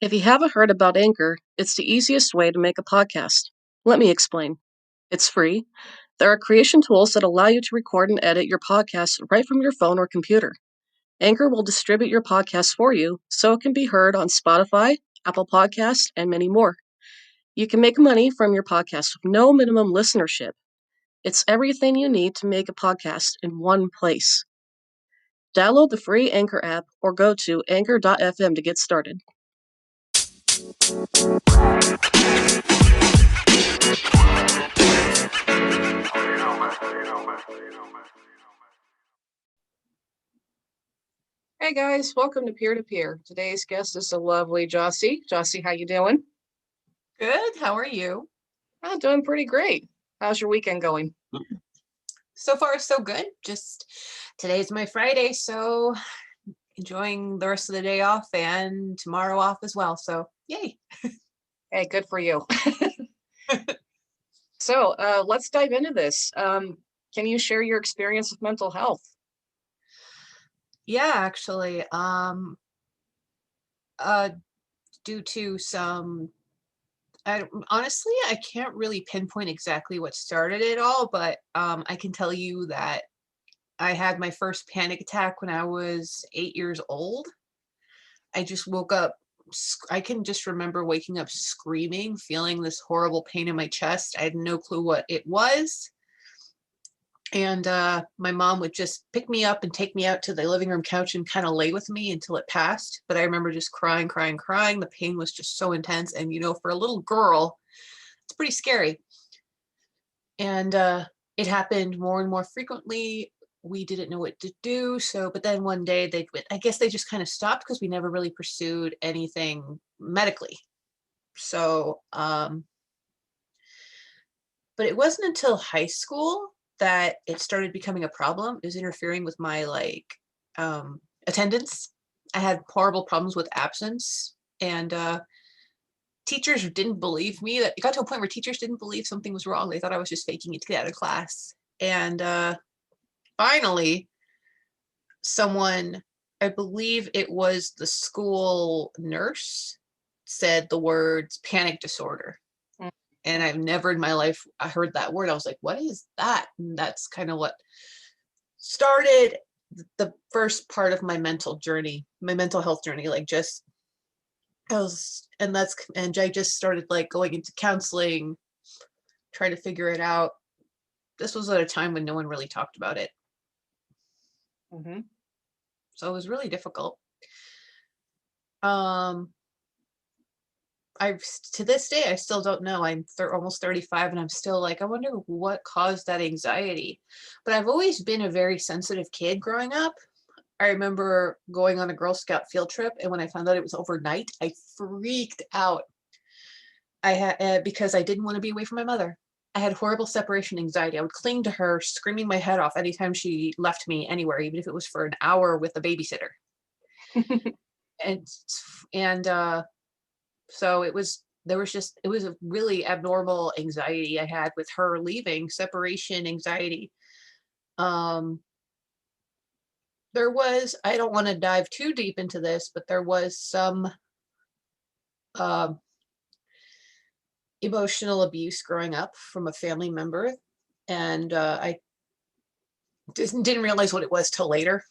If you haven't heard about Anchor, it's the easiest way to make a podcast. Let me explain. It's free. There are creation tools that allow you to record and edit your podcast right from your phone or computer. Anchor will distribute your podcast for you so it can be heard on Spotify, Apple Podcasts, and many more. You can make money from your podcast with no minimum listenership. It's everything you need to make a podcast in one place. Download the free Anchor app or go to anchor.fm to get started. Hey guys, welcome to Peer2Peer. Today's guest is the lovely Yossi. Yossi, how you doing? Good. How are you? I'm doing pretty great. How's your weekend going? So far, so good. Just today's my Friday, so enjoying the rest of the day off and tomorrow off as well. So yay. Hey, good for you. So let's dive into this. Can you share your experience with mental health? Yeah, actually, due to some, honestly, I can't really pinpoint exactly what started it all, but I can tell you that I had my first panic attack when I was 8 years old. I just woke up. I can just remember waking up screaming, feeling this horrible pain in my chest. I had no clue what it was. And my mom would just pick me up and take me out to the living room couch and kind of lay with me until it passed. But I remember just crying. The pain was just so intense. And, for a little girl, it's pretty scary. And it happened more and more frequently. We didn't know what to do. But then one day I guess they just kind of stopped because we never really pursued anything medically. So, but it wasn't until high school that it started becoming a problem. It was interfering with my attendance. I had horrible problems with absence, and teachers didn't believe me. That it got to a point where teachers didn't believe something was wrong. They thought I was just faking it to get out of class. And finally, someone, I believe it was the school nurse, said the words panic disorder. And I've never in my life I heard that word. I was like, what is that? And that's kind of what started the first part of my mental health journey. And I just started going into counseling, trying to figure it out. This was at a time when no one really talked about it. Mm-hmm. So it was really difficult. To this day, I still don't know. I'm almost 35 and I'm still I wonder what caused that anxiety. But I've always been a very sensitive kid growing up. I remember going on a Girl Scout field trip, and when I found out it was overnight, I freaked out. I had because I didn't want to be away from my mother. I had horrible separation anxiety. I would cling to her, screaming my head off anytime she left me anywhere, even if it was for an hour with a babysitter. and So it was a really abnormal anxiety I had with her leaving, separation anxiety. I don't want to dive too deep into this, but there was some emotional abuse growing up from a family member. And I didn't realize what it was till later.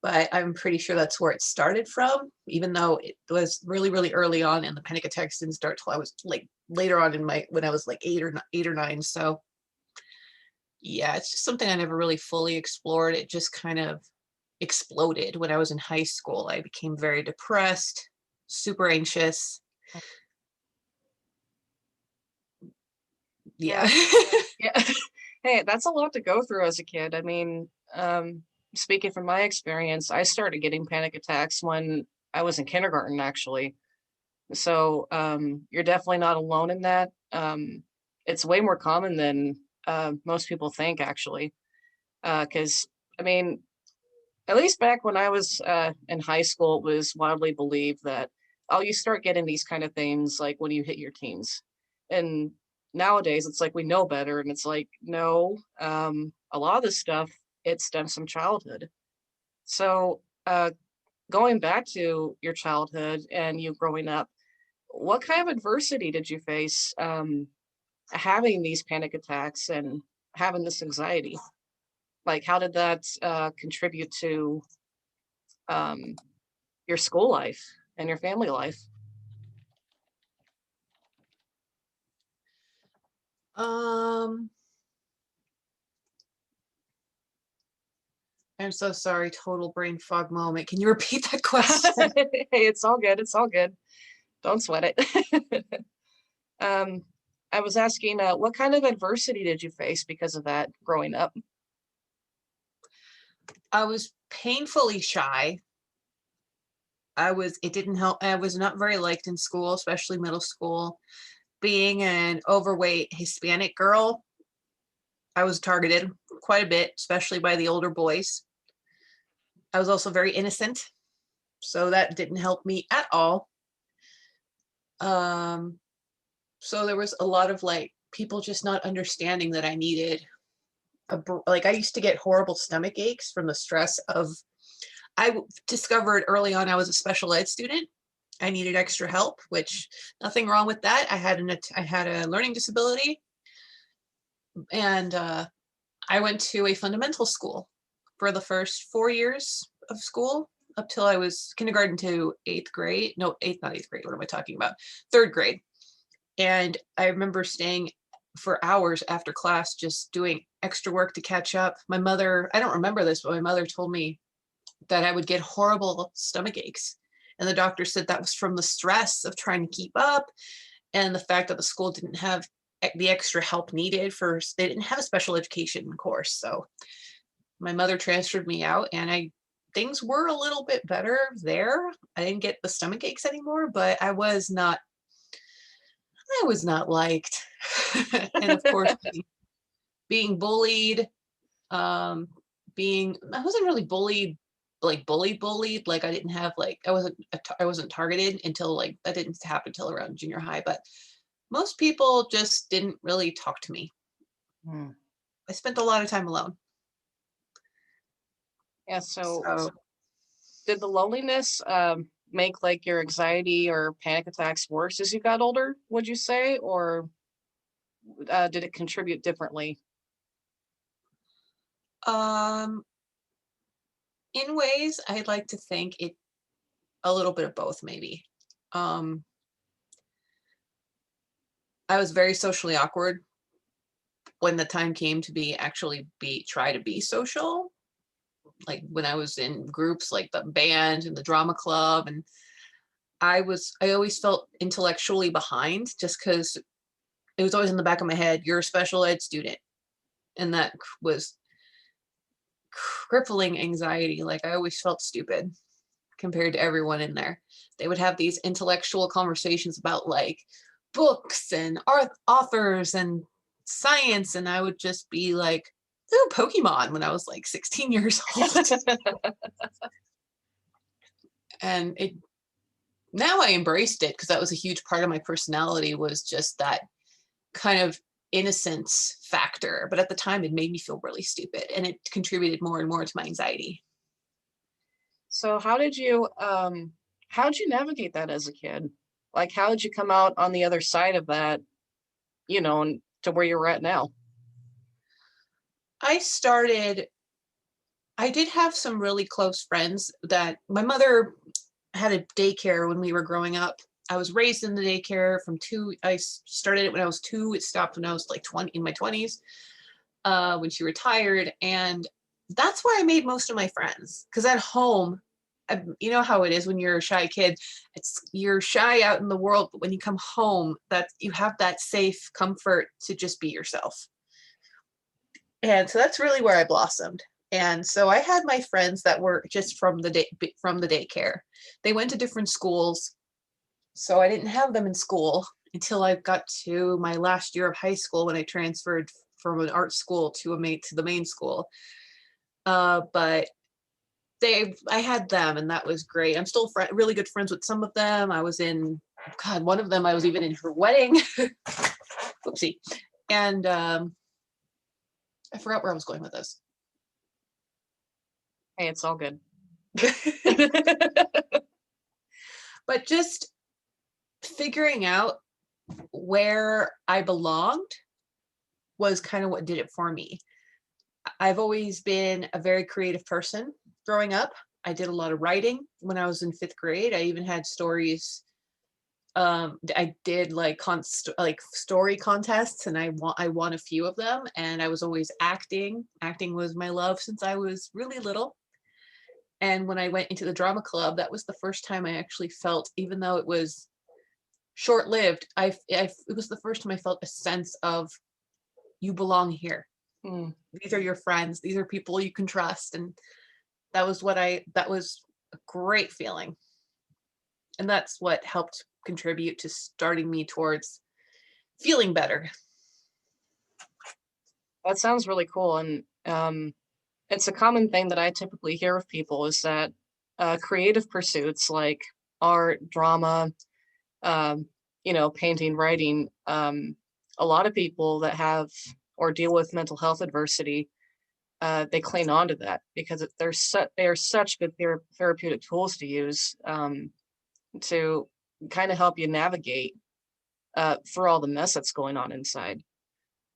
But I'm pretty sure that's where it started from, even though it was really, really early on, and the panic attacks didn't start till I was later on when I was 8 or 9. So yeah, it's just something I never really fully explored. It just kind of exploded when I was in high school. I became very depressed, super anxious. Yeah. Yeah. Hey, that's a lot to go through as a kid. I mean, speaking from my experience, I started getting panic attacks when I was in kindergarten, actually. So you're definitely not alone in that. It's way more common than most people think, actually. Because, I mean, at least back when I was in high school, it was widely believed that, oh, you start getting these kind of things like when you hit your teens. And nowadays, it's like we know better. And it's like, no, a lot of this stuff, it stems from childhood. So going back to your childhood and you growing up, what kind of adversity did you face having these panic attacks and having this anxiety? Like, how did that contribute to um, your school life and your family life? Um, I'm so sorry, total brain fog moment. Can you repeat that question? Hey, it's all good. It's all good. Don't sweat it. um, I was asking, what kind of adversity did you face because of that growing up? I was painfully shy. It didn't help. I was not very liked in school, especially middle school. Being an overweight Hispanic girl, I was targeted quite a bit, especially by the older boys. I was also very innocent, so that didn't help me at all. Um, so there was a lot of like people just not understanding that I needed like I used to get horrible stomach aches from the stress of discovered early on I was a special ed student. I needed extra help, which nothing wrong with that. I had a learning disability, and I went to a fundamental school for the first 4 years of school up till I was kindergarten to eighth grade. No, not eighth grade. What am I talking about? Third grade. And I remember staying for hours after class, just doing extra work to catch up. My mother, I don't remember this, but my mother told me that I would get horrible stomach aches. And the doctor said that was from the stress of trying to keep up and the fact that the school didn't have the extra help needed they didn't have a special education course. So my mother transferred me out, and things were a little bit better there. I didn't get the stomach aches anymore, but I was not liked. And of course, being bullied, um, I wasn't really bullied, like bullied. Like I didn't have like, I wasn't targeted until like, that didn't happen until around junior high, but most people just didn't really talk to me. Hmm. I spent a lot of time alone. Yeah, so So did the loneliness make like your anxiety or panic attacks worse as you got older, would you say? Or did it contribute differently? um in ways I'd like to think it a little bit of both maybe. um I was very socially awkward when the time came to try to be social, like when I was in groups like the band and the drama club. And I always felt intellectually behind just because it was always in the back of my head, you're a special ed student. And that was crippling anxiety. Like I always felt stupid compared to everyone in there. They would have these intellectual conversations about like books and art authors and science, and I would just be like, ooh, Pokemon, when I was like 16 years old. And it now I embraced it because that was a huge part of my personality, was just that kind of innocence factor. But at the time it made me feel really stupid, and it contributed more and more to my anxiety. So how did you navigate that as a kid? Like how did you come out on the other side of that, and to where you're at now? I started I did have some really close friends that my mother had a daycare when we were growing up. I was raised in the daycare from two. I started it when I was 2. It stopped when I was like 20, in my 20s, when she retired. And that's where I made most of my friends. Because at home, you know how it is when you're a shy kid. You're shy out in the world, but when you come home, that you have that safe comfort to just be yourself. And so that's really where I blossomed. And so I had my friends that were just from the daycare. They went to different schools, so I didn't have them in school until I got to my last year of high school, when I transferred from an art school to the main school. But I had them, and that was great. I'm still really good friends with some of them. One of them I was even in her wedding. Oopsie. And I forgot where I was going with this. Hey, it's all good. But just figuring out where I belonged was kind of what did it for me. I've always been a very creative person growing up. I did a lot of writing when I was in 5th grade. I even had stories. I did like story contests, and I won a few of them. And I was always acting. Acting was my love since I was really little. And when I went into the drama club, that was the first time I actually felt, even though it was short-lived, it was the first time I felt a sense of you belong here. Mm. These are your friends. These are people you can trust. And that was a great feeling. And that's what helped contribute to starting me towards feeling better. That sounds really cool. And it's a common thing that I typically hear of people is that creative pursuits like art, drama, painting, writing, a lot of people that have or deal with mental health adversity, they cling on to that because they are such good therapeutic tools to use to kind of help you navigate through all the mess that's going on inside.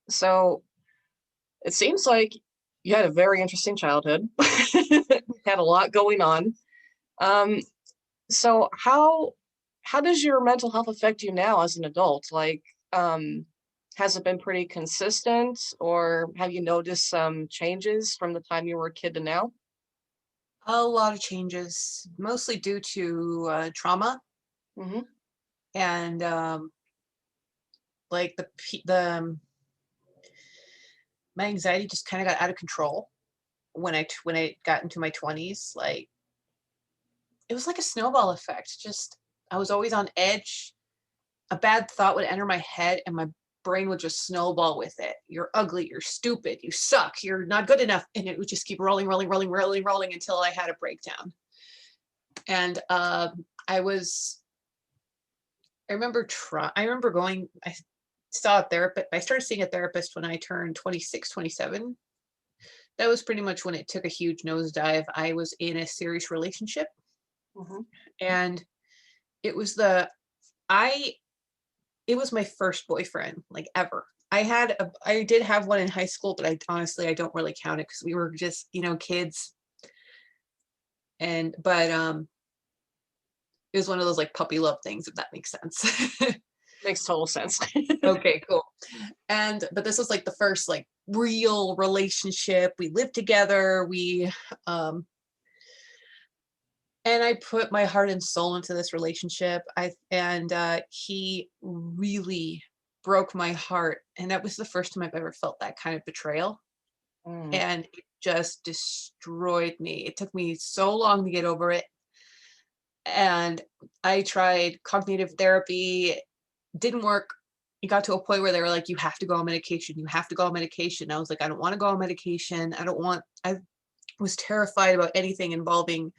So it seems like you had a very interesting childhood, had a lot going on. Um, so how does your mental health affect you now as an adult? Like, has it been pretty consistent, or have you noticed some changes from the time you were a kid to now? A lot of changes, mostly due to trauma. Hmm. And like the my anxiety just kind of got out of control when I got into my 20s. Like, it was like a snowball effect. Just, I was always on edge. A bad thought would enter my head and my brain would just snowball with it. You're ugly, you're stupid, you suck, you're not good enough. And it would just keep rolling, rolling, rolling, rolling, rolling until I had a breakdown. And I remember going, I saw a therapist. I started seeing a therapist when I turned 26, 27. That was pretty much when it took a huge nosedive. I was in a serious relationship, Hmm. and it was the I it was my first boyfriend, like, ever. I did have one in high school, but I don't really count it because we were just, kids. And but it was one of those like puppy love things, if that makes sense. Makes total sense. Okay, cool. But this was like the first like real relationship. We lived together. Um and I put my heart and soul into this relationship. He really broke my heart, and that was the first time I've ever felt that kind of betrayal. Mm. And it just destroyed me. It took me so long to get over it. And I tried cognitive therapy, didn't work. It got to a point where they were like, you have to go on medication. You have to go on medication. I was like, I don't want to go on medication. I was terrified about anything involving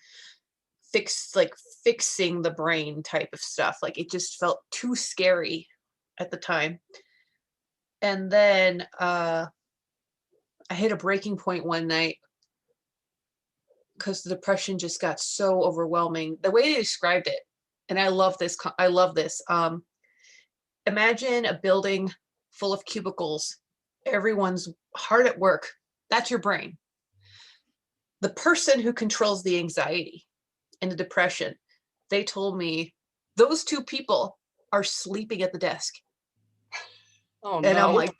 fixing the brain type of stuff. Like, it just felt too scary at the time. And then I hit a breaking point one night because the depression just got so overwhelming. The way they described it, and I love this. Imagine a building full of cubicles. Everyone's hard at work. That's your brain. The person who controls the anxiety and the depression, they told me those two people are sleeping at the desk. Oh And I'm no. like,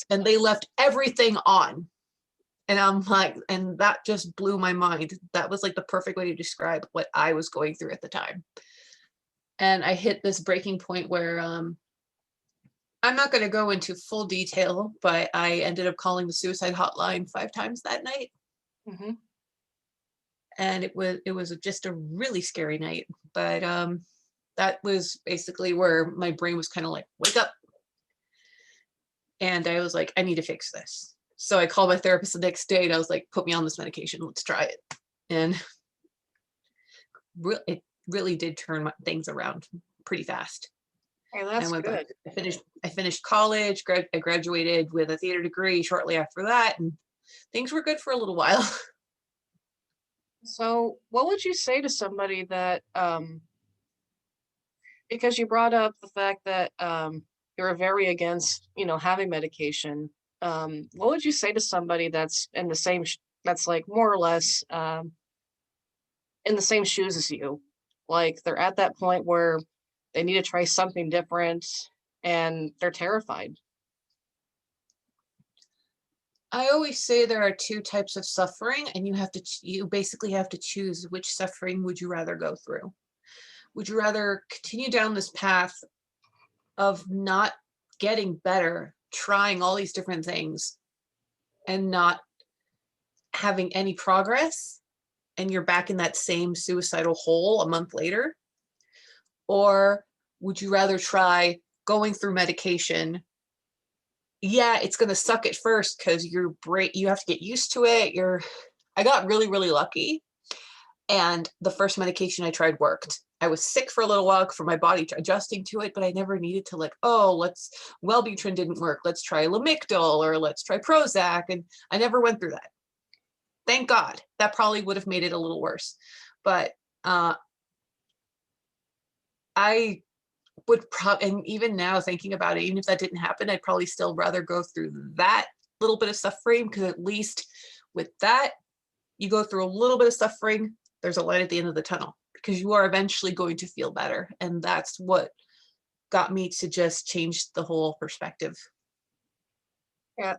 and they left everything on. And I'm like, and that just blew my mind. That was like the perfect way to describe what I was going through at the time. And I hit this breaking point where I'm not going to go into full detail, but I ended up calling the suicide hotline 5 times that night. Hmm. And it was just a really scary night. But that was basically where my brain was kind of like, wake up. And I was like, I need to fix this. So I called my therapist the next day and I was like, put me on this medication. Let's try it. And it really did turn things around pretty fast. Hey, I that's went back. good. I finished college. I graduated with a theater degree shortly after that, and things were good for a little while. So, what would you say to somebody that, because you brought up the fact that you're very against, having medication. What would you say to somebody that's in the same, that's like more or less in the same shoes as you? Like they're at that point where they need to try something different and they're terrified. I always say there are two types of suffering, and you basically have to choose which suffering would you rather go through. Would you rather continue down this path of not getting better, trying all these different things, and not having any progress, and you're back in that same suicidal hole a month later? Or would you rather try going through medication? Yeah, it's going to suck at first because you have to get used to it. I got really, really lucky. And the first medication I tried worked. I was sick for a little while for my body adjusting to it, but I never needed to like, oh, Wellbutrin didn't work. Let's try Lamictal or let's try Prozac. And I never went through that. Thank God. That probably would have made it a little worse. But I would probably, and even now thinking about it, even if that didn't happen, I'd probably still rather go through that little bit of suffering, because at least with that, you go through a little bit of suffering, there's a light at the end of the tunnel, because you are eventually going to feel better. And that's what got me to just change the whole perspective. Yeah,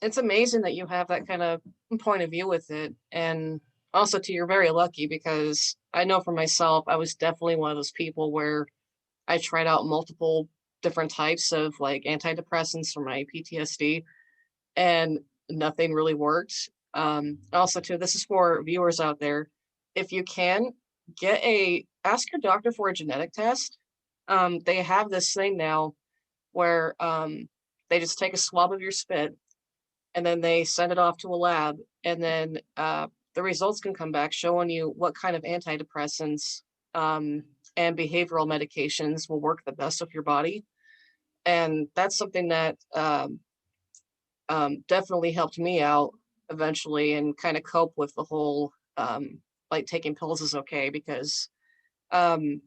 it's amazing that you have that kind of point of view with it. And also, too, you're very lucky because I know for myself, I was definitely one of those people where I tried out multiple different types of like antidepressants for my PTSD and nothing really worked. Also, too, this is for viewers out there. If you can, ask your doctor for a genetic test. They have this thing now where they just take a swab of your spit and then they send it off to a lab, and then the results can come back showing you what kind of antidepressants and behavioral medications will work the best with your body. And that's something that definitely helped me out eventually and kind of cope with the whole like taking pills is okay because um,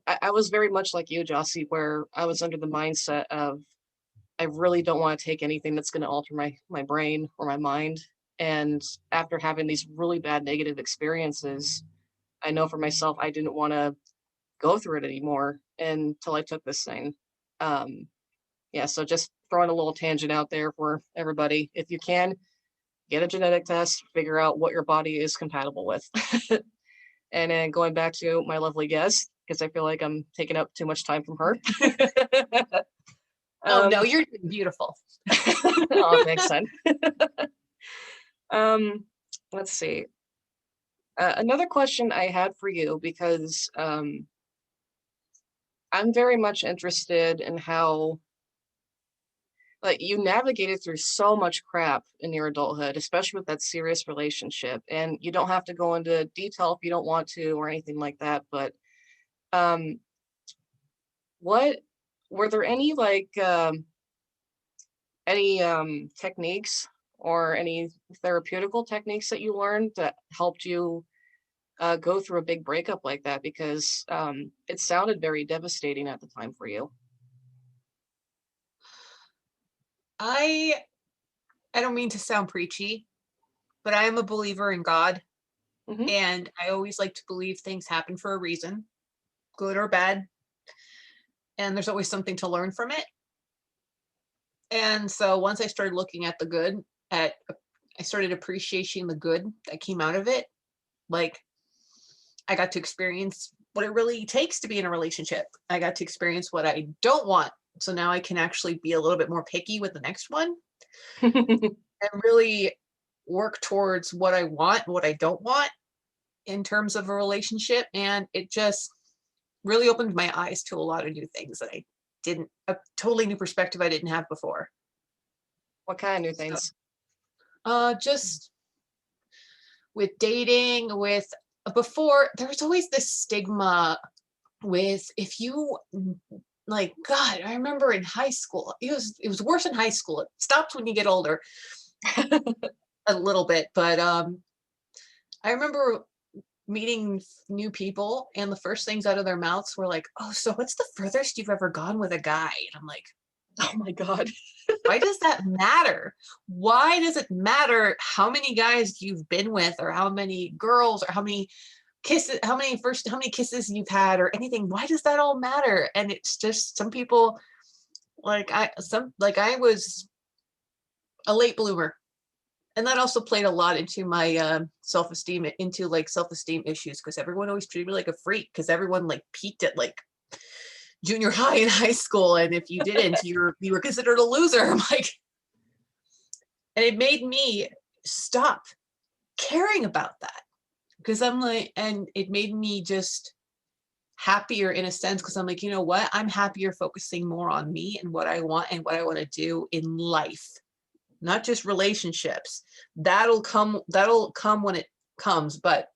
I was very much like you, Jossie, where I was under the mindset of I really don't want to take anything that's going to alter my brain or my mind. And after having these really bad negative experiences, I know for myself I didn't want to go through it anymore until I took this thing. Um, yeah, so just throwing a little tangent out there for everybody. If you can, get a genetic test, figure out what your body is compatible with. And then going back to my lovely guest, because I feel like I'm taking up too much time from her. Oh no, um, you're beautiful. oh, thanks, son. um, let's see. Another question I had for you because I'm very much interested in how like you navigated through so much crap in your adulthood, especially with that serious relationship. And you don't have to go into detail if you don't want to or anything like that. But um, what were there any techniques or any therapeutical techniques that you learned that helped you go through a big breakup like that? Because it sounded very devastating at the time for you. I I don't mean to sound preachy, but I am a believer in God, Hmm. and I always like to believe things happen for a reason, good or bad, and there's always something to learn from it. And so once I started looking at the good, at I started appreciating the good that came out of it. Like, I got to experience what it really takes to be in a relationship. I got to experience what I don't want. So now I can actually be a little bit more picky with the next one and really work towards what I want, what I don't want in terms of a relationship. And it just really opened my eyes to a lot of new things that I didn't, a totally new perspective I didn't have before. What kind of new So, things? just with dating, with before, there was always this stigma with if you like, God, I remember in high school, it was worse in high school. It stops when you get older a little bit, but I remember meeting new people, and the first things out of their mouths were like, "Oh, so what's the furthest you've ever gone with a guy?" And I'm like, Oh my God. why does that matter? Why does it matter how many guys you've been with, or how many girls, or how many kisses, how many kisses you've had, or anything? Why does that all matter? And it's just some people, I was a late bloomer, and that also played a lot into my self-esteem, into like self-esteem issues, because everyone always treated me like a freak, because everyone like peaked at like junior high and high school, and if you didn't, you were considered a loser. I'm like, and it made me stop caring about that, because I'm like, and it made me just happier in a sense, because I'm like, you know what, I'm happier focusing more on me and what I want and what I want to do in life, not just relationships. That'll come when it comes, but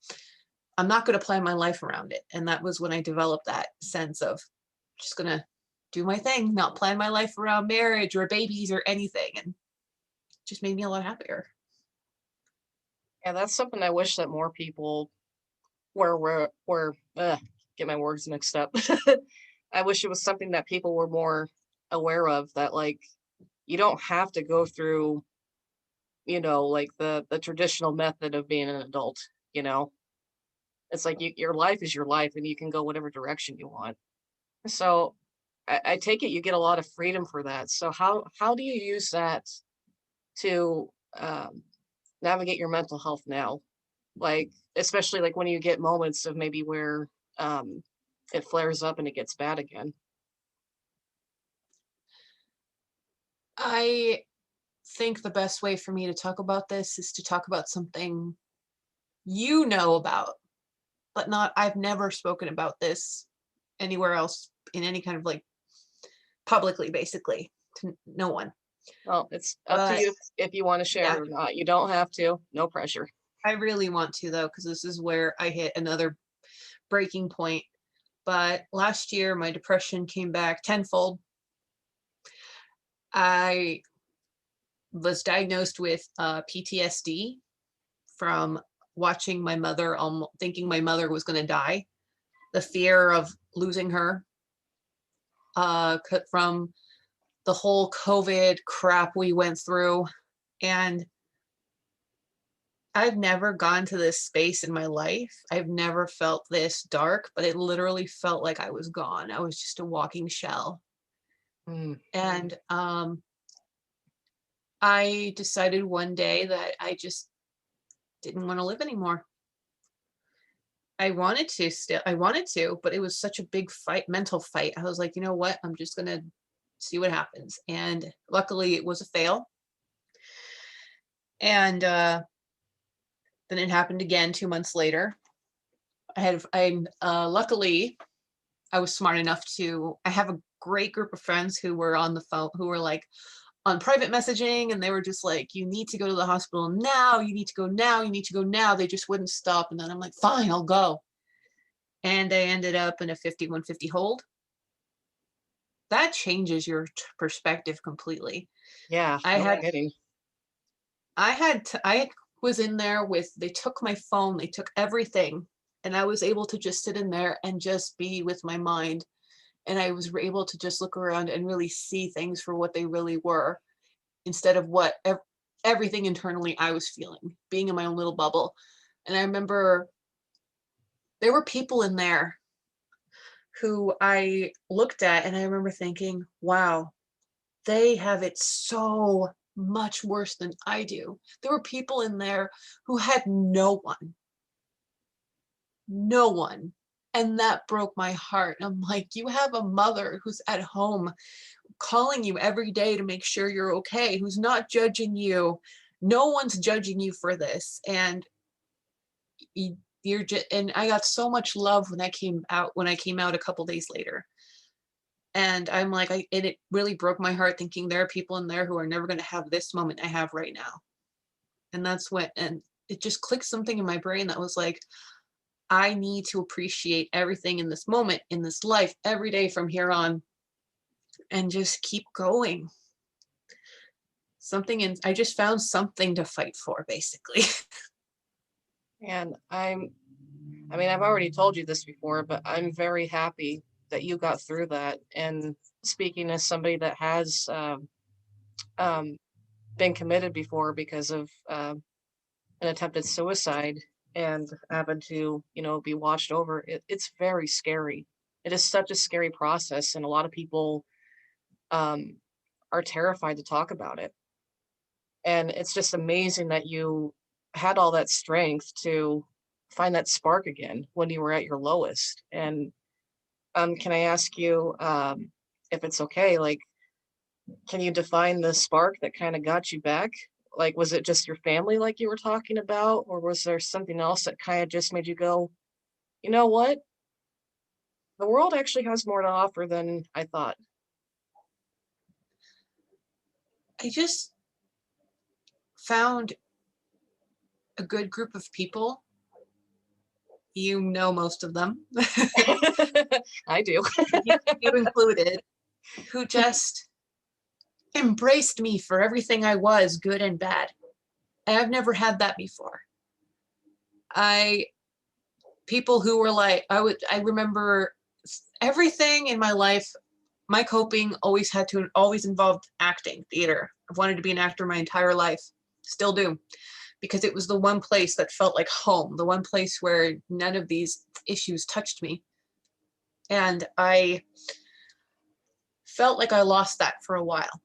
I'm not going to plan my life around it. And that was when I developed that sense of just going to do my thing, not plan my life around marriage or babies or anything. And it just made me a lot happier. Yeah, that's something I wish that more people were get my words mixed up. I wish it was something that people were more aware of, that like you don't have to go through, like the traditional method of being an adult, you know. It's like your life is your life and you can go whatever direction you want. So I take it you get a lot of freedom for that. So how do you use that to navigate your mental health now? Like, especially like when you get moments of maybe where it flares up and it gets bad again. I think the best way for me to talk about this is to talk about something you know about, but not, I've never spoken about this anywhere else in any kind of like publicly, basically, to no one. Well, it's up to But you if you want to share yeah, it or not. You don't have to. No pressure. I really want to though, because this is where I hit another breaking point. But last year, my depression came back tenfold. I was diagnosed with PTSD from watching my mother, thinking my mother was going to die, the fear of losing her, from the whole COVID crap we went through. And I've never gone to this space in my life. I've never felt this dark, but it literally felt like I was gone. I was just a walking shell. Mm. And I decided one day that I just didn't want to live anymore. I wanted to, but it was such a big fight, mental fight. I was like, you know what? I'm just going to see what happens. And luckily it was a fail. And then it happened again 2 months later. Luckily I was smart enough I have a great group of friends who were on the phone, who were like on private messaging, and they were just like, you need to go to the hospital now. You need to go now. You need to go now. They just wouldn't stop. And then I'm like, fine, I'll go. And I ended up in a 5150 hold. That changes your perspective completely. Yeah, I no had, kidding. I was in there with, they took my phone, they took everything, and I was able to just sit in there and just be with my mind. And I was able to just look around and really see things for what they really were, instead of what everything internally I was feeling, being in my own little bubble. And I remember there were people in there who I looked at, and I remember thinking, wow, they have it so much worse than I do. There were people in there who had no one, no one. And that broke my heart. I'm like, you have a mother who's at home calling you every day to make sure you're okay, who's not judging you. No one's judging you for this. And you're just, and I got so much love when I came out a couple days later. And I'm like, and it really broke my heart, thinking there are people in there who are never going to have this moment I have right now. And and it just clicked something in my brain that was like, I need to appreciate everything in this moment, in this life, every day from here on, and just keep going. I just found something to fight for, basically. And I mean, I've already told you this before, but I'm very happy that you got through that. And speaking as somebody that has um, been committed before because of an attempted suicide and having to, be watched over, it's very scary. It is such a scary process, and a lot of people um, are terrified to talk about it. And it's just amazing that you had all that strength to find that spark again when you were at your lowest. And can I ask you, if it's okay, like, can you define the spark that kind of got you back? Like, was it just your family, like you were talking about, or was there something else that kind of just made you go, you know what? The world actually has more to offer than I thought. I just found a good group of people. You know, most of them, I do. you included, who just embraced me for everything I was, good and bad. And I've never had that before. I People who were like, I remember everything in my life. My coping always involved acting, theater. I've wanted to be an actor my entire life, still do, because it was the one place that felt like home, the one place where none of these issues touched me. And I felt like I lost that for a while.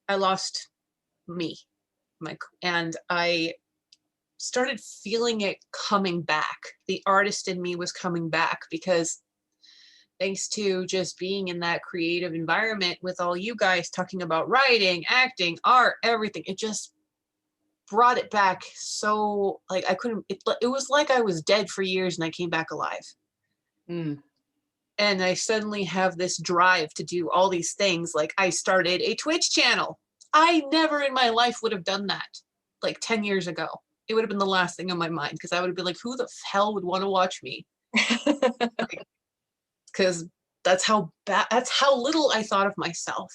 I lost me, and I started feeling it coming back. The artist in me was coming back because thanks to just being in that creative environment with all you guys talking about writing, acting, art, everything, it just brought it back. So like I couldn't, it was like I was dead for years and I came back alive. Mm. And I suddenly have this drive to do all these things. Like I started a Twitch channel. I never in my life would have done that like 10 years ago. It would have been the last thing on my mind because I would have been like, who the hell would want to watch me? Because that's how little I thought of myself.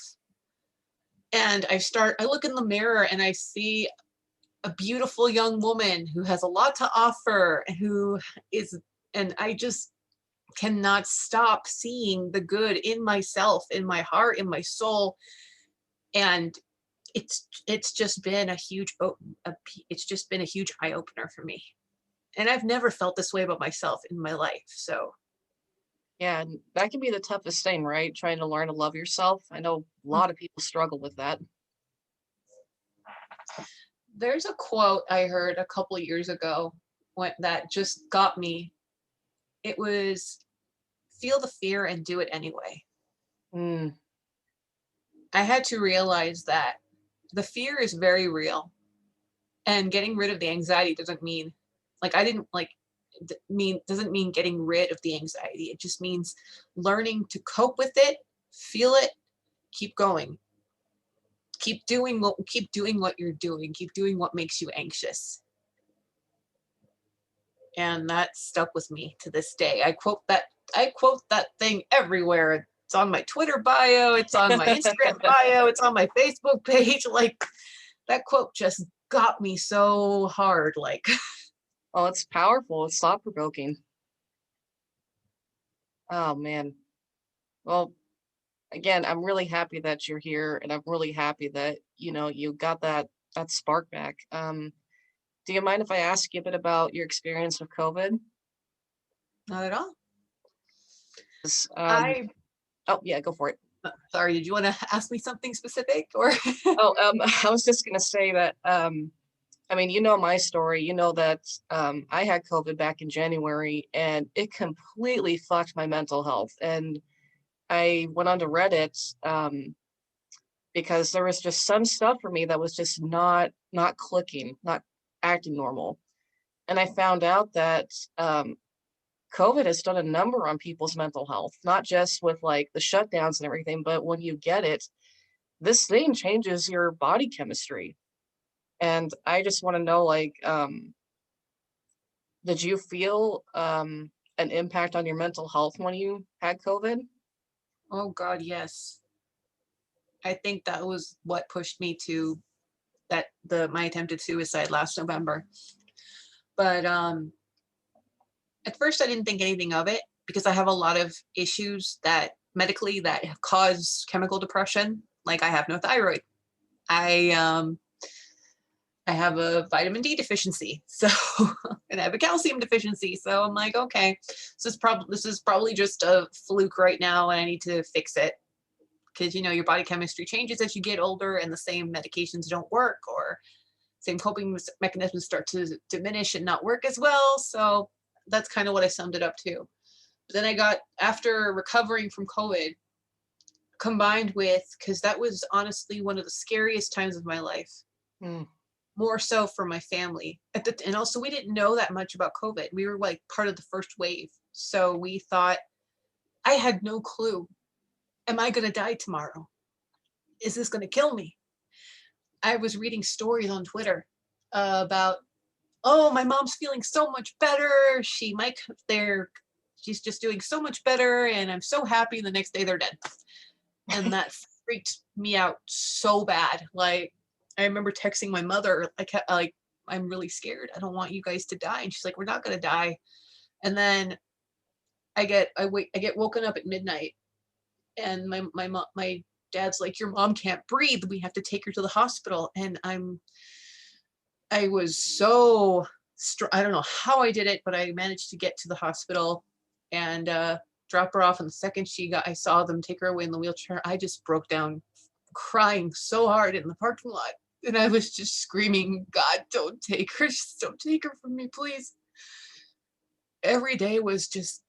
And I look in the mirror and I see a beautiful young woman who has a lot to offer, and I just cannot stop seeing the good in myself, in my heart, in my soul. And it's just been a huge eye opener for me. And I've never felt this way about myself in my life. So Yeah, and that can be the toughest thing, right? Trying to learn to love yourself. I know a lot of people struggle with that. there's a quote I heard a couple years ago that just got me. It was, feel the fear and do it anyway. Mm. I had to realize that the fear is very real, and getting rid of the anxiety doesn't mean like I didn't like mean doesn't mean getting rid of the anxiety. It just means learning to cope with it, feel it, keep going. Keep doing what you're doing. Keep doing what makes you anxious. And that stuck with me to this day. I quote that thing everywhere. It's on my Twitter bio, it's on my Instagram bio, it's on my Facebook page. Like that quote just got me so hard. Like Oh, it's powerful. It's thought provoking. Oh man. Well, again, I'm really happy that you're here, and I'm really happy that, you got that spark back. Do you mind if I ask you a bit about your experience with COVID? not at all. 'Cause, I oh yeah, go for it. sorry, did you want to ask me something specific or Oh, I was just gonna say that, I mean, you know my story. You know that I had COVID back in January, and it completely fucked my mental health. And I went onto Reddit because there was just some stuff for me that was just not clicking, not acting normal. And I found out that COVID has done a number on people's mental health, not just with like the shutdowns and everything, but when you get it, this thing changes your body chemistry. And I just want to know, like, did you feel an impact on your mental health when you had COVID? oh god, yes. I think that was what pushed me to my attempted suicide last November. But At first I didn't think anything of it because I have a lot of issues that medically that have caused chemical depression. Like I have no thyroid. I I have a vitamin D deficiency, so and I have a calcium deficiency. So I'm like, okay, this is probably just a fluke right now, and I need to fix it because your body chemistry changes as you get older, and the same medications don't work, or same coping mechanisms start to diminish and not work as well. So that's kind of what I summed it up to. But then I got after recovering from COVID, combined with because that was honestly one of the scariest times of my life, Mm, more so for my family. And also, we didn't know that much about COVID. We were like part of the first wave. So we thought, I had no clue. Am I going to die tomorrow? Is this going to kill me? I was reading stories on Twitter about, oh, my mom's feeling so much better. She might, she's just doing so much better. And I'm so happy. The next day they're dead. And that freaked me out so bad. Like, I remember texting my mother, like, I'm really scared. I don't want you guys to die. And she's like, we're not gonna die. And then I get woken up at midnight, and my dad's like, your mom can't breathe. We have to take her to the hospital. And I was so I don't know how I did it, but I managed to get to the hospital and drop her off. And the second I saw them take her away in the wheelchair, I just broke down crying so hard in the parking lot. And I was just screaming, God, don't take her. Just don't take her from me, please. Every day was just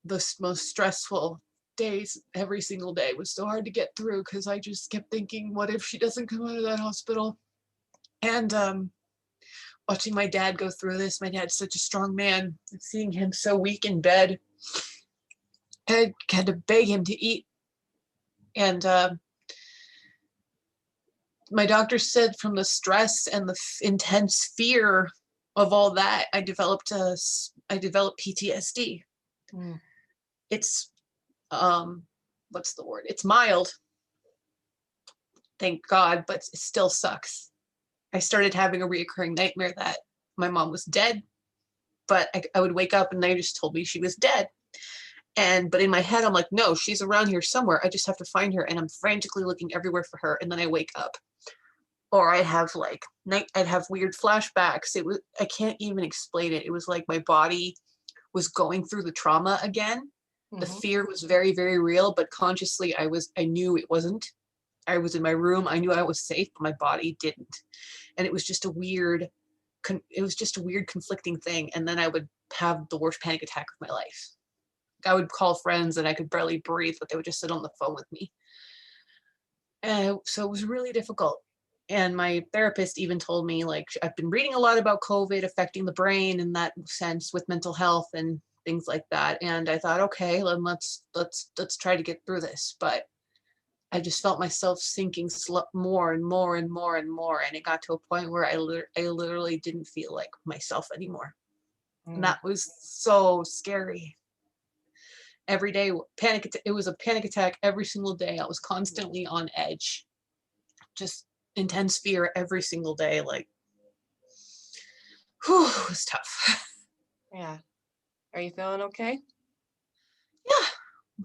the most stressful days. Every single day was so hard to get through because I just kept thinking, what if she doesn't come out of that hospital? And watching my dad go through this, my dad's such a strong man, seeing him so weak in bed, I had to beg him to eat. And my doctor said from the stress and the intense fear of all that, I developed PTSD. mm, It's what's the word? It's mild, thank God, but it still sucks. I started having a reoccurring nightmare that my mom was dead, but I would wake up and they just told me she was dead. But in my head, I'm like, no, she's around here somewhere. I just have to find her. And I'm frantically looking everywhere for her. And then I wake up. Or I'd have I'd have weird flashbacks. I can't even explain it. It was like my body was going through the trauma again. The mhm, fear was very, very real, but consciously I knew it wasn't. I was in my room. I knew I was safe, but my body didn't. And it was just a weird, conflicting thing. And then I would have the worst panic attack of my life. I would call friends and I could barely breathe, but they would just sit on the phone with me. And so it was really difficult. And my therapist even told me, like, I've been reading a lot about COVID affecting the brain in that sense with mental health and things like that. And I thought, okay, let's try to get through this. But I just felt myself sinking more and more and more and more. And it got to a point where I literally didn't feel like myself anymore. And mm. that was so scary. Every day, it was a panic attack every single day. I was constantly on edge, just intense fear every single day. Like, whew, it was tough. Yeah. Are you feeling okay? Yeah,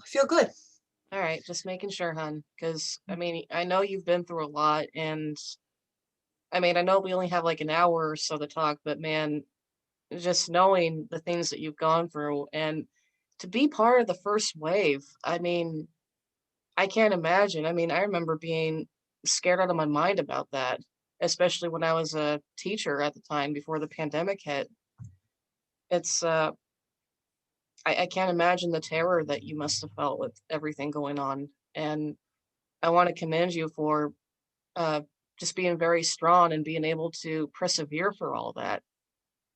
I feel good. All right, just making sure, hon. Because I mean, I know you've been through a lot, and I mean, I know we only have like an hour or so to talk, but man, just knowing the things that you've gone through and to be part of the first wave, I mean, I can't imagine. I mean, I remember being scared out of my mind about that, especially when I was a teacher at the time before the pandemic hit. It's I can't imagine the terror that you must have felt with everything going on. And I want to commend you for uh, just being very strong and being able to persevere for all that,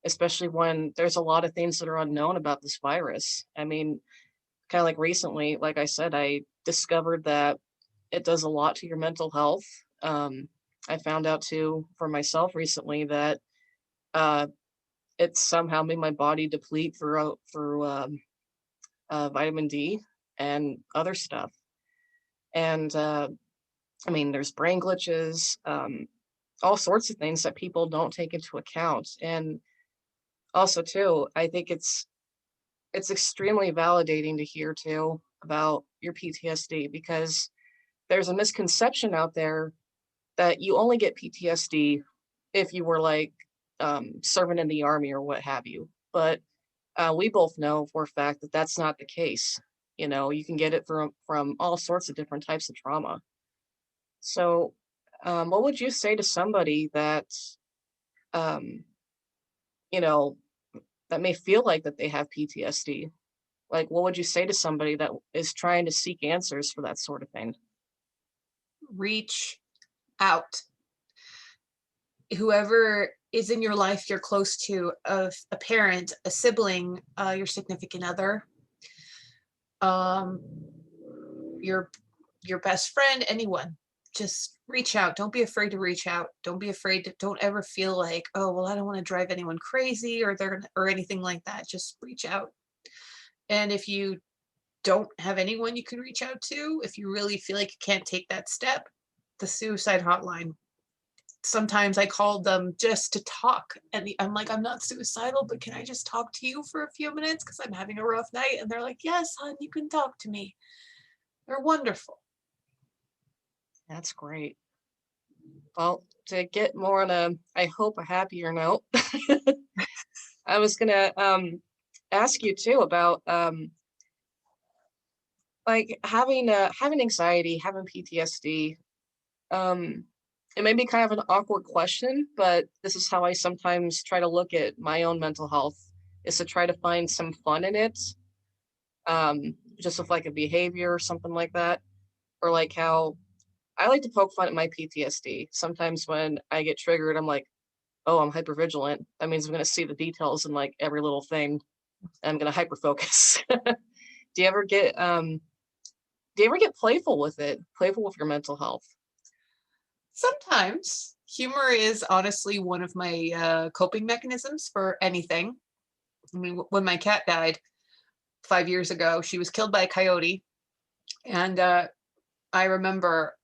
especially when there's a lot of things that are unknown about this virus. I mean, kind of like recently, like I said, I discovered that it does a lot to your mental health. I found out too for myself recently that uh, it somehow made my body deplete through vitamin D and other stuff. And I mean, there's brain glitches, all sorts of things that people don't take into account. And Also too, I think it's extremely validating to hear too about your PTSD because there's a misconception out there that you only get PTSD if you were like serving in the army or what have you. But we both know for a fact that that's not the case. You know, you can get it from all sorts of different types of trauma. So, what would you say to somebody that um, you know that may feel like that they have PTSD? Like, what would you say to somebody that is trying to seek answers for that sort of thing? Reach out. Whoever is in your life you're close to, of a parent, a sibling, your significant other, um, your your best friend, anyone. Just reach out. Don't be afraid to reach out. Don't be afraid to, don't ever feel like, oh, well, I don't want to drive anyone crazy or they're gonna, or anything like that. Just reach out. And if you don't have anyone you can reach out to, if you really feel like you can't take that step, the suicide hotline. Sometimes I called them just to talk, and I'm like, I'm not suicidal, but can I just talk to you for a few minutes because I'm having a rough night? And they're like, yes, hon, you can talk to me. They're wonderful. That's great. Well, to get more on a, I hope, a happier note, I was gonna ask you too about like having anxiety, having PTSD. Um, it may be kind of an awkward question, but this is how I sometimes try to look at my own mental health, is to try to find some fun in it, just with like a behavior or something like that, or like how I like to poke fun at my PTSD. Sometimes when I get triggered, I'm like, oh, I'm hypervigilant. That means I'm going to see the details in like every little thing. And I'm going to hyper focus. do you ever get do you ever get playful with it? Playful with your mental health? Sometimes humor is honestly one of my coping mechanisms for anything. I mean, when my cat died 5 years ago, she was killed by a coyote. And I remember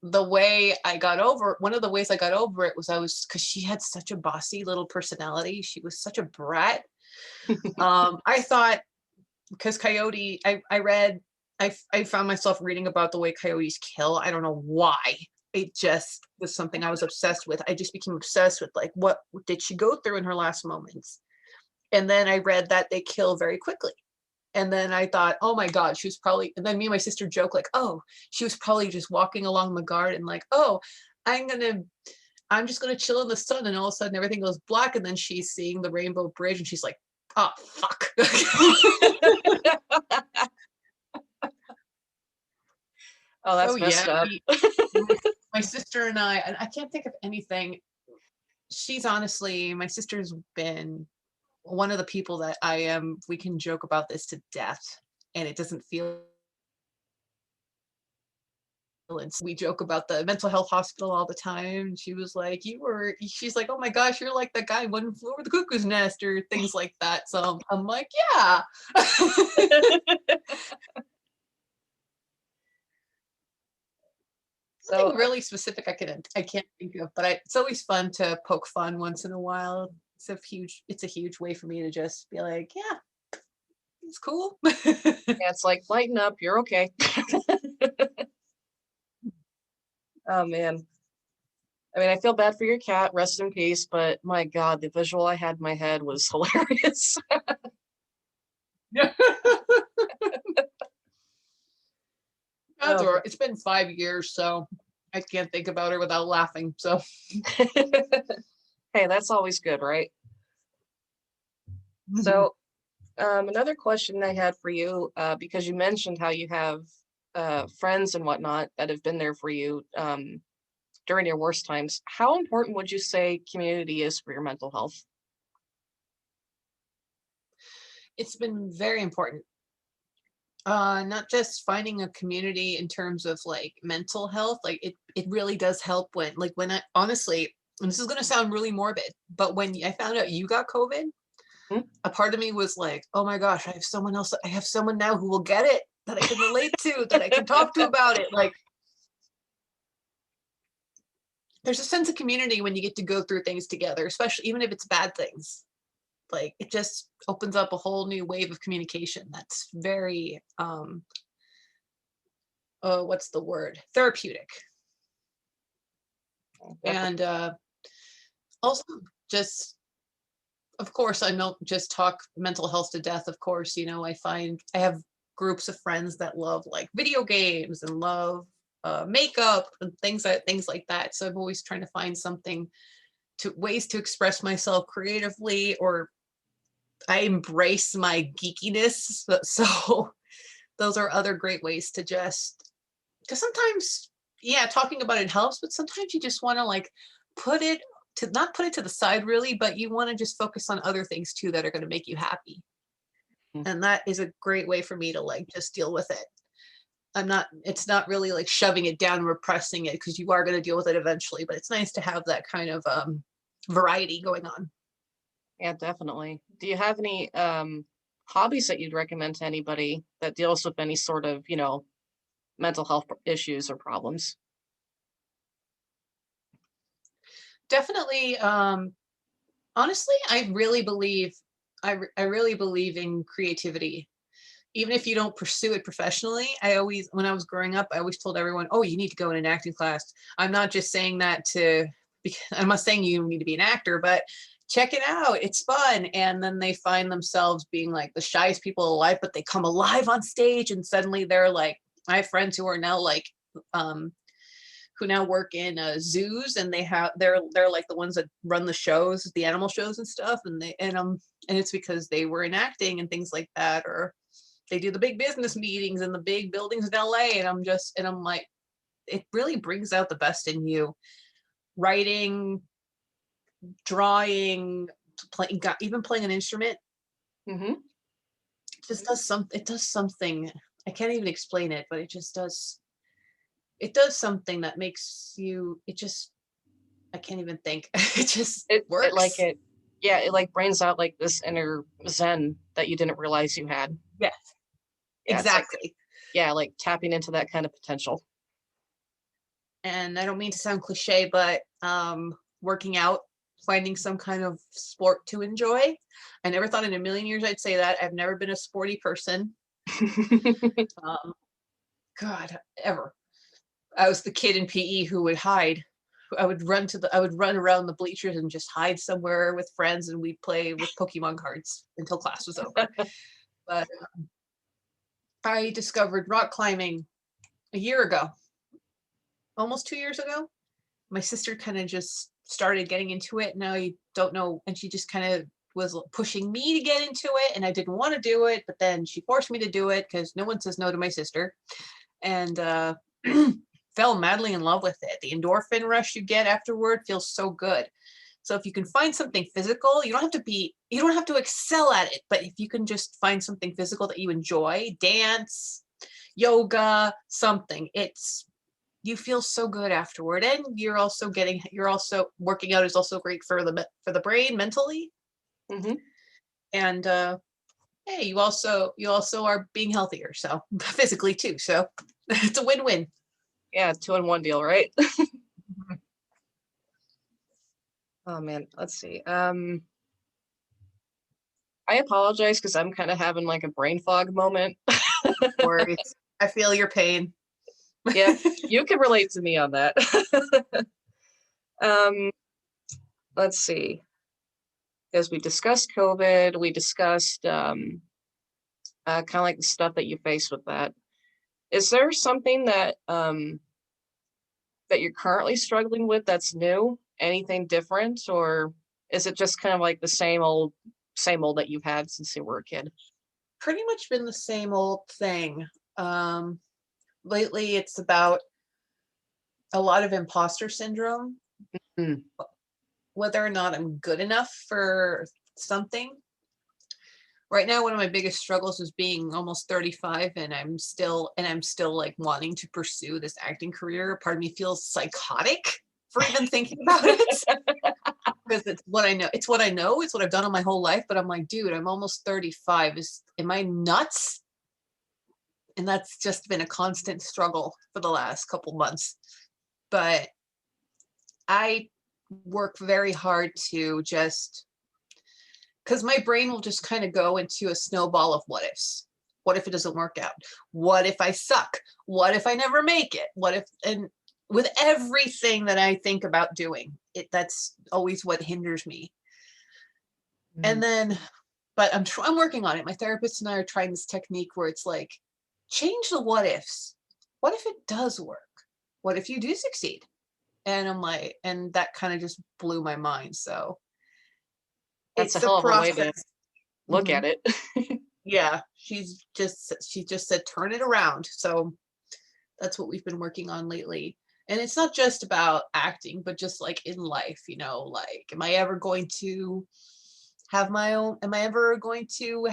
the way I got over, one of the ways I got over it was because she had such a bossy little personality. She was such a brat. I thought, because coyote, I read, I found myself reading about the way coyotes kill. I don't know why. It just was something I was obsessed with. I just became obsessed with, like, what did she go through in her last moments? And then I read that they kill very quickly. And then I thought, oh my God, she was probably, and then me and my sister joke like, oh, she was probably just walking along the garden like, oh, I'm gonna, I'm just gonna chill in the sun. And all of a sudden everything goes black. And then she's seeing the Rainbow Bridge and she's like, oh, fuck. Oh, So that's yeah, messed up. my sister and I can't think of anything. She's honestly, my sister's been one of the people that we can joke about this to death and it doesn't feel, and we joke about the mental health hospital all the time. She was like, she's like, oh my gosh, you're like that guy one flew over the cuckoo's nest or things like that. So I'm like, yeah. So Nothing really specific I can't think of, but it's always fun to poke fun once in a while. It's a huge way for me to just be like, yeah, it's cool. yeah, it's like lighten up, you're okay. Oh man. I mean, I feel bad for your cat, rest in peace, but my God, the visual I had in my head was hilarious. That's Oh. all right. It's been 5 years, so I can't think about her without laughing. So Hey, that's always good, right? So, another question I had for you, because you mentioned how you have friends and whatnot that have been there for you during your worst times. How important would you say community is for your mental health? it's been very important. Not just finding a community in terms of like mental health, like it really does help when I honestly, and this is gonna sound really morbid, but when I found out you got COVID, Hmm? a part of me was like, oh my gosh, I have someone now who will get it, that I can relate to, that I can talk to about it. Like there's a sense of community when you get to go through things together, especially even if it's bad things. like it just opens up a whole new wave of communication that's very what's the word? Therapeutic. Definitely. And also just of course I don't just talk mental health to death. Of course, you know, I find I have groups of friends that love like video games and love makeup and things like that. So I'm always trying to find something to ways to express myself creatively, or I embrace my geekiness. So those are other great ways to just, because sometimes, yeah, talking about it helps, but sometimes you just want to like put it to not put it to the side really, but you want to just focus on other things too that are going to make you happy. Mm. And that is a great way for me to like just deal with it. It's not really like shoving it down and repressing it, because you are going to deal with it eventually, but it's nice to have that kind of variety going on. Yeah, definitely. Do you have any hobbies that you'd recommend to anybody that deals with any sort of, mental health issues or problems? Definitely. Honestly, I really believe in creativity. Even if you don't pursue it professionally, when I was growing up, I always told everyone, "Oh, you need to go in an acting class." I'm not just saying that to, because I'm not saying you need to be an actor, but check it out. It's fun. And then they find themselves being like the shyest people alive, but they come alive on stage and suddenly they're like, I have friends who are now like, um, who now work in zoos, and they're like the ones that run the shows, the animal shows and stuff, and it's because they were in acting and things like that, or they do the big business meetings in the big buildings in LA, and I'm like, it really brings out the best in you. Writing, drawing, playing, even playing an instrument, Hmm. just does something. It does something. I can't even explain it, but it does something that makes you, it just, I can't even think. It just It like works. it, yeah, it like brings out like this inner zen that you didn't realize you had. Yes, Yeah, it's like, exactly. yeah, like tapping into that kind of potential. And I don't mean to sound cliche, but working out, finding some kind of sport to enjoy. I never thought in a million years I'd say that. I've never been a sporty person. Um, God, ever. I was the kid in PE who would hide. I would run around the bleachers and just hide somewhere with friends, and we'd play with Pokemon cards until class was over. But I discovered rock climbing a year ago, almost 2 years ago. My sister kind of just started getting into it. Now you don't know, and she just kind of was pushing me to get into it, and I didn't want to do it, but then she forced me to do it because no one says no to my sister, and fell madly in love with it. The endorphin rush you get afterward feels so good. So if you can find something physical, you don't have to excel at it, but if you can just find something physical that you enjoy, dance, yoga, something, you feel so good afterward, and you're also working out is also great for the brain mentally, Hmm. and hey, you also are being healthier, so physically too, so it's a win-win. Yeah, two in one deal, right? Oh man, let's see. I apologize because I'm kind of having like a brain fog moment. Worries. I feel your pain. Yep, you can relate to me on that. um, let's see. As we discussed COVID, we discussed kind of like the stuff that you face with that. Is there something that you're currently struggling with that's new? Anything different, or is it just kind of like the same old that you've had since you were a kid? Pretty much been the same old thing. um Lately it's about a lot of imposter syndrome, Mm, whether or not I'm good enough for something. Right now one of my biggest struggles is being almost 35, and I'm still like wanting to pursue this acting career. Part of me feels psychotic for even thinking about it, because it's what I know, it's what I've done all my whole life, but I'm like, dude, I'm almost 35. Am I nuts? And that's just been a constant struggle for the last couple months. But I work very hard to just because my brain will just kind of go into a snowball of what ifs. What if it doesn't work out? What if I suck? What if I never make it? What if, and with everything that I think about doing, that's always what hinders me. And then, but I'm working on it. My therapist and I are trying this technique where it's like, change the what ifs. What if it does work? What if you do succeed? And I'm like, and that kind of just blew my mind. So That's a it's a hell of a way to process. look Mhm. at it. Yeah, she just said turn it around. So that's what we've been working on lately. And it's not just about acting, but just like in life, like, am I ever going to have my own, am I ever going to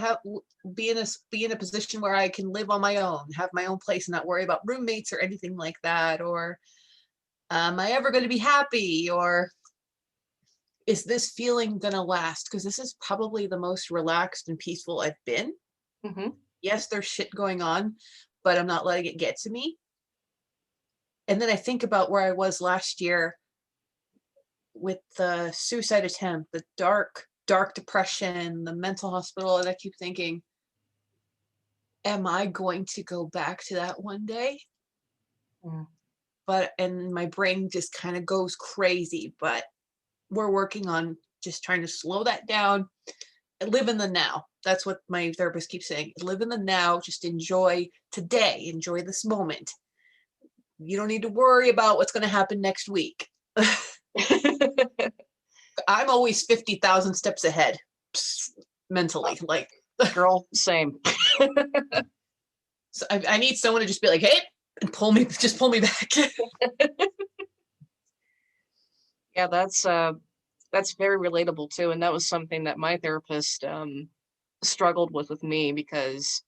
be in a position where I can live on my own, have my own place and not worry about roommates or anything like that? Or am I ever going to be happy? Or is this feeling going to last? Because this is probably the most relaxed and peaceful I've been. Hmm. Yes, there's shit going on, but I'm not letting it get to me. And then I think about where I was last year with the suicide attempt, the dark depression, the mental hospital, and I keep thinking, am I going to go back to that one day? Mm. But and my brain just kind of goes crazy, but we're working on just trying to slow that down and live in the now. That's what my therapist keeps saying. Live in the now, just enjoy today, enjoy this moment. You don't need to worry about what's going to happen next week. I'm always 50,000 steps ahead mentally. Like, Girl, same. so I need someone to just be like, hey, and just pull me back. Yeah, that's very relatable too. And that was something that my therapist struggled with me because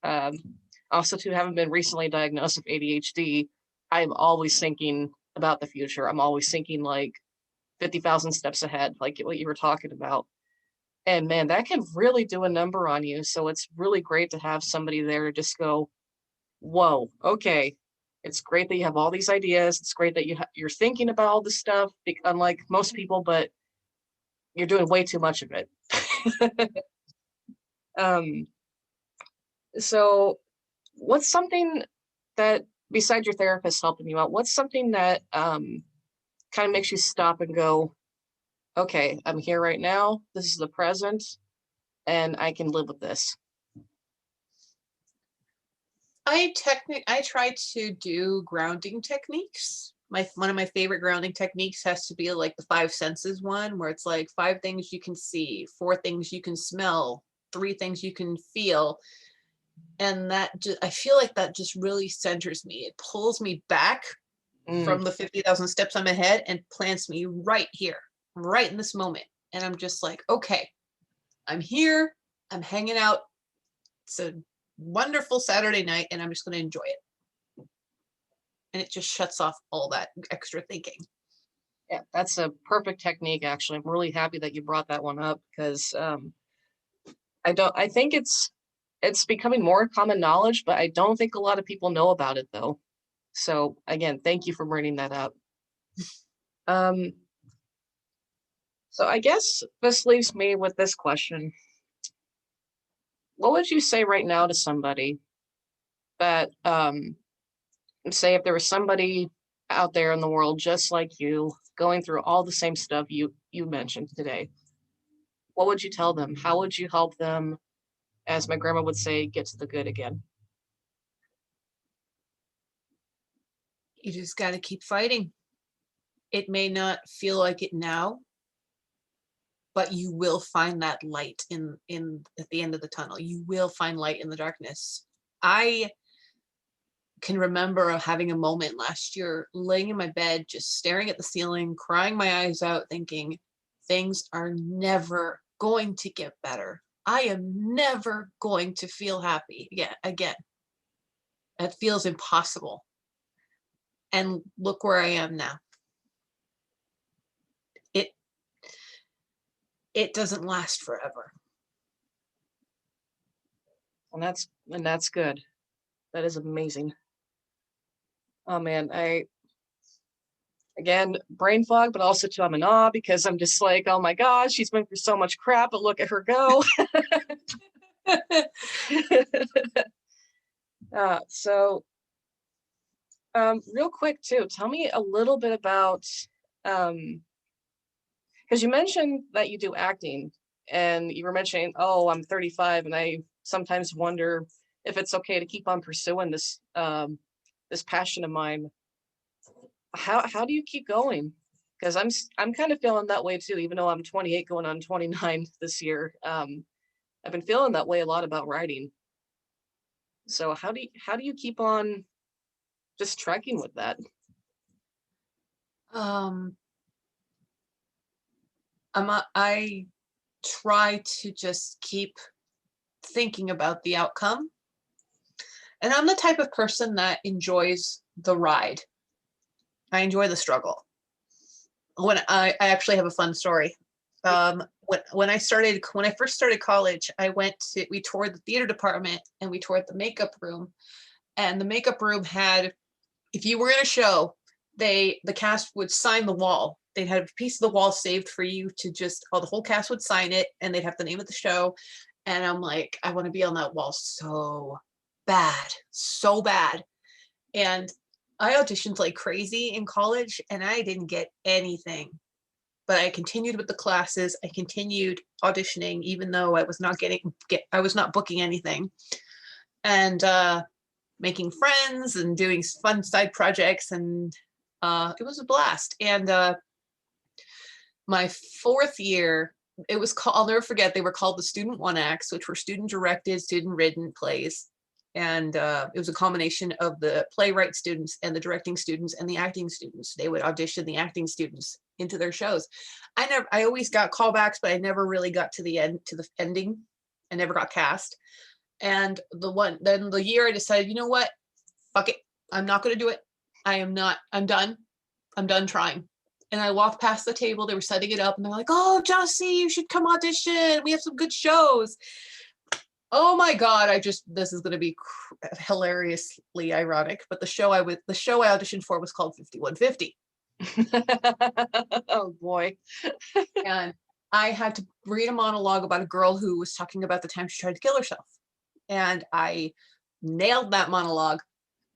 also too having been recently diagnosed with ADHD, I'm always thinking about the future. I'm always thinking like 50,000 steps ahead, like what you were talking about. And man, that can really do a number on you. So it's really great to have somebody there to just go, whoa, okay. It's great that you have all these ideas. It's great that you're thinking about all this stuff, unlike most people, but you're doing way too much of it. um, so what's something that besides your therapist helping you out, what's something that kind of makes you stop and go, okay, I'm here right now. This is the present and I can live with this. I try to do grounding techniques. One of my favorite grounding techniques has to be like the five senses one, where it's like 5 things you can see, 4 things you can smell, 3 things you can feel. And I feel like that just really centers me. It pulls me back Mm. from the 50,000 steps I'm ahead and plants me right here, right in this moment. And I'm just like, okay, I'm here, I'm hanging out. It's a wonderful Saturday night, and I'm just going to enjoy it. And it just shuts off all that extra thinking. Yeah, that's a perfect technique. Actually, I'm really happy that you brought that one up because I think it's becoming more common knowledge, but I don't think a lot of people know about it though. So again, thank you for bringing that up. Um, so I guess this leaves me with this question. What would you say right now to somebody that say if there was somebody out there in the world just like you going through all the same stuff you mentioned today? What would you tell them? How would you help them, as my grandma would say, get to the good again? You just got to keep fighting. It may not feel like it now, but you will find that light in at the end of the tunnel. You will find light in the darkness. I can remember having a moment last year, laying in my bed, just staring at the ceiling, crying my eyes out, thinking things are never going to get better. I am never going to feel happy again. It feels impossible. And look where I am now. It it doesn't last forever. And that's good. That is amazing. Oh man, again, brain fog, but also too I'm in awe because I'm just like, oh my gosh, she's been through so much crap, but look at her go. So real quick too, tell me a little bit about, because you mentioned that you do acting and you were mentioning, oh, I'm 35 and I sometimes wonder if it's okay to keep on pursuing this this passion of mine. How do you keep going? Because I'm kind of feeling that way too, even though I'm 28 going on 29 this year. I've been feeling that way a lot about writing. So how do you keep on just trekking with that? Um, I try to just keep thinking about the outcome. And I'm the type of person that enjoys the ride. I enjoy the struggle. I actually have a fun story. When I first started college, we toured the theater department and we toured the makeup room. And the makeup room had, if you were in a show, the cast would sign the wall. They'd have a piece of the wall saved for you to just, the whole cast would sign it and they'd have the name of the show. And I'm like, I want to be on that wall so bad, so bad. And I auditioned like crazy in college and I didn't get anything. But I continued with the classes. I continued auditioning, even though I was not I was not booking anything. And making friends and doing fun side projects. And it was a blast. And my fourth year, it was called, I'll never forget, they were called the Student One Acts, which were student directed, student written plays. And it was a combination of the playwright students and the directing students and the acting students. They would audition the acting students into their shows. I always got callbacks, but I never really got to the ending. I never got cast. And then the year I decided, you know what? Fuck it. I'm not going to do it. I'm done. I'm done trying. And I walked past the table. They were setting it up and they're like, oh, Yossi, you should come audition. We have some good shows. Oh my God. This is going to be hilariously ironic, but the show I auditioned for was called 5150. Oh boy. And I had to read a monologue about a girl who was talking about the time she tried to kill herself. And I nailed that monologue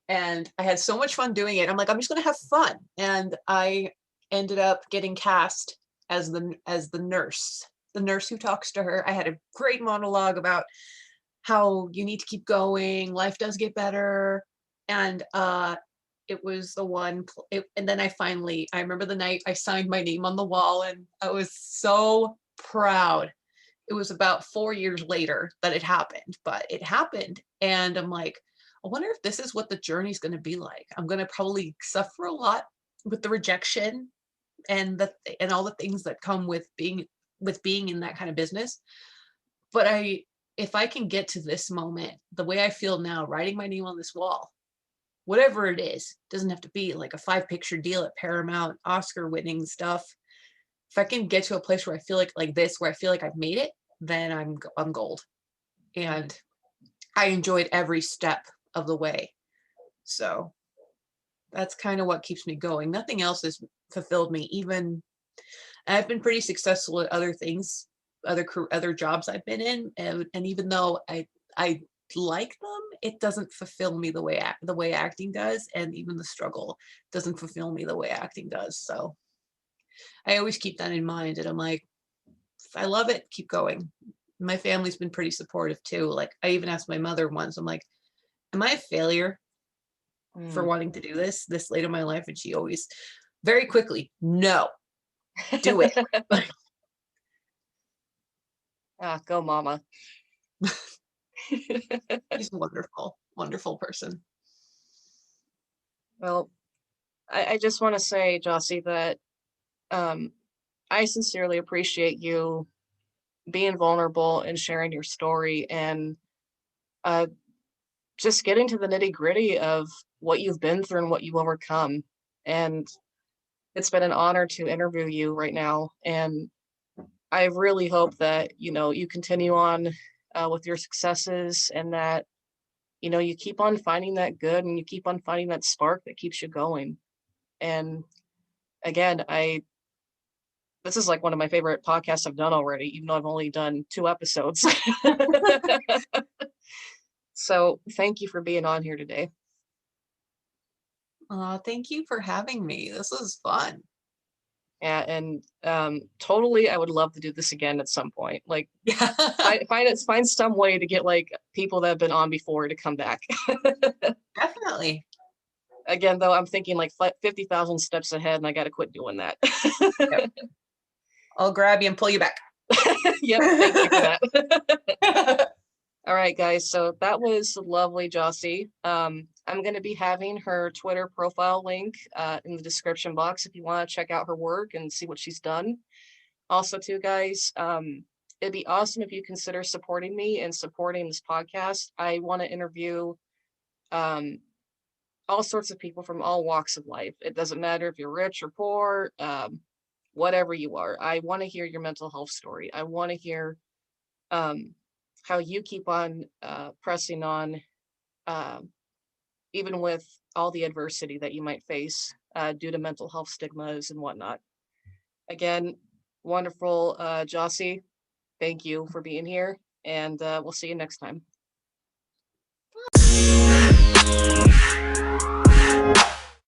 and I had so much fun doing it. I'm like, I'm just going to have fun. And I ended up getting cast as the nurse who talks to her. I had a great monologue about how you need to keep going. Life does get better. And it was the one. And then I remember the night I signed my name on the wall and I was so proud. It was about 4 years later that it happened, but it happened. And I'm like, I wonder if this is what the journey's going to be like. I'm going to probably suffer a lot with the rejection and all the things that come with being in that kind of business. But if I can get to this moment, the way I feel now, writing my name on this wall, whatever it is, doesn't have to be like a 5-picture deal at Paramount, Oscar winning stuff. If I can get to a place where I feel like this, where I feel like I've made it, then I'm gold. And I enjoyed every step of the way. So that's kind of what keeps me going. Nothing else has fulfilled me. Even I've been pretty successful at other things, other jobs I've been in, and even though I like them, it doesn't fulfill me the way acting does, and even the struggle doesn't fulfill me the way acting does. So I always keep that in mind, and I'm like, if I love it, keep going. My family's been pretty supportive too. Like I even asked my mother once, I'm like, am I a failure for wanting to do this late in my life? And she always very quickly, no, do it. Go mama. She's a wonderful, wonderful person. Well, I just want to say, Jossie, that I sincerely appreciate you being vulnerable and sharing your story and uh, just getting to the nitty gritty of what you've been through and what you've overcome. And it's been an honor to interview you right now. And I really hope that, you continue on with your successes and that, you keep on finding that good and you keep on finding that spark that keeps you going. And again, this is like one of my favorite podcasts I've done already, even though I've only done 2 episodes. So thank you for being on here today. Thank you for having me. This was fun. Yeah, and totally, I would love to do this again at some point. Like, Yeah. find some way to get like people that have been on before to come back. Definitely. Again, though, I'm thinking like 50,000 steps ahead, and I got to quit doing that. Yep. I'll grab you and pull you back. Yep, thank you for that. All right, guys. So that was lovely, Jossie. I'm going to be having her Twitter profile link in the description box if you want to check out her work and see what she's done. Also, too, guys, it'd be awesome if you consider supporting me and supporting this podcast. I want to interview all sorts of people from all walks of life. It doesn't matter if you're rich or poor, whatever you are. I want to hear your mental health story. I want to hear how you keep on pressing on, even with all the adversity that you might face due to mental health stigmas and whatnot. Again, wonderful, Jossie. Thank you for being here, and we'll see you next time.